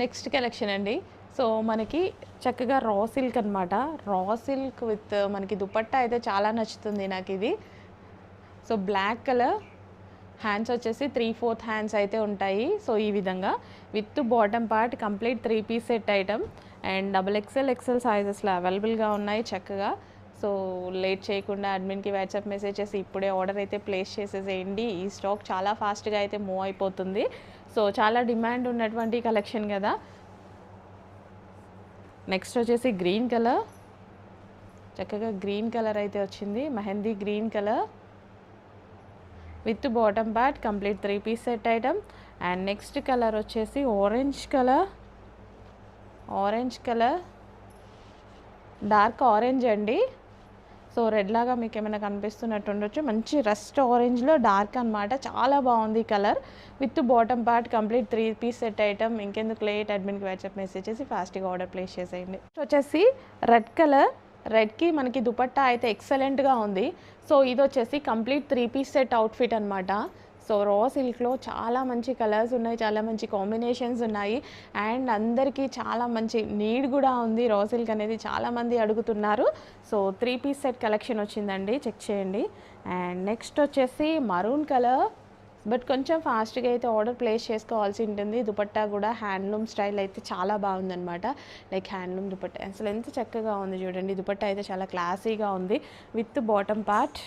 Next collection అండి. So, మనకి చక్కగా రా సిల్క్ అనమాట. రా సిల్క్ విత్ మనకి దుపట్టా అయితే చాలా నచ్చుతుంది నాకిది. సో, బ్లాక్ కలర్ హ్యాండ్స్ వచ్చేసి 3/4 హ్యాండ్స్ అయితే ఉంటాయి. సో, ఈ విధంగా with bottom part complete 3 piece set item and double XL, XL సైజెస్లో అవైలబుల్గా ఉన్నాయి చక్కగా. సో, లేట్ చేయకుండా అడ్మిన్‌కి వాట్సాప్ మెసేజ్ చేసి ఇప్పుడే ఆర్డర్ అయితే ప్లేస్ చేసేసేయండి. ఈ స్టాక్ చాలా ఫాస్ట్‌గా అయితే మూవ్ అయిపోతుంది. సో, చాలా డిమాండ్ ఉన్నటువంటి కలెక్షన్ కదా. నెక్స్ట్ వచ్చేసి గ్రీన్ కలర్, చక్కగా గ్రీన్ కలర్ అయితే వచ్చింది. Mehndi green colour with bottom part complete 3 piece set item. And next colour వచ్చేసి ఆరెంజ్ కలర్ డార్క్ ఆరెంజ్ అండి. సో, రెడ్ లాగా మీకు ఏమైనా కనిపిస్తున్నట్టు ఉండొచ్చు. మంచి రస్ట్ ఆరెంజ్లో డార్క్ అనమాట. చాలా బాగుంది colour. With bottom part complete 3 piece set item. ఇంకెందుకు లేట్, అడ్మిన్కి వాట్సాప్ మెసేజ్ చేసి ఫాస్ట్గా ఆర్డర్ ప్లేస్ చేసేయండి. వచ్చేసి రెడ్ కలర్, రెడ్కి మనకి దుపట్టా అయితే ఎక్సలెంట్గా ఉంది. సో, ఇది వచ్చేసి కంప్లీట్ 3 పీస్ సెట్ అవుట్ఫిట్ అనమాట. సో, రా సిల్క్లో చాలా మంచి కలర్స్ ఉన్నాయి, చాలా మంచి కాంబినేషన్స్ ఉన్నాయి అండ్ అందరికీ చాలా మంచి నీడ్ కూడా ఉంది. రా సిల్క్ అనేది చాలామంది అడుగుతున్నారు. సో, 3 పీస్ సెట్ కలెక్షన్ వచ్చిందండి, చెక్ చేయండి. అండ్ నెక్స్ట్ వచ్చేసి మరూన్ కలర్, బట్ కొంచెం ఫాస్ట్గా అయితే ఆర్డర్ ప్లేస్ చేసుకోవాల్సి ఉంటుంది. దుపట్టా కూడా హ్యాండ్లూమ్ స్టైల్ అయితే చాలా బాగుందనమాట. లైక్ హ్యాండ్లూమ్ దుపట్టా అసలు ఎంత చక్కగా ఉంది చూడండి. దుపట్టా అయితే చాలా క్లాసీగా ఉంది విత్ బాటమ్ పార్ట్.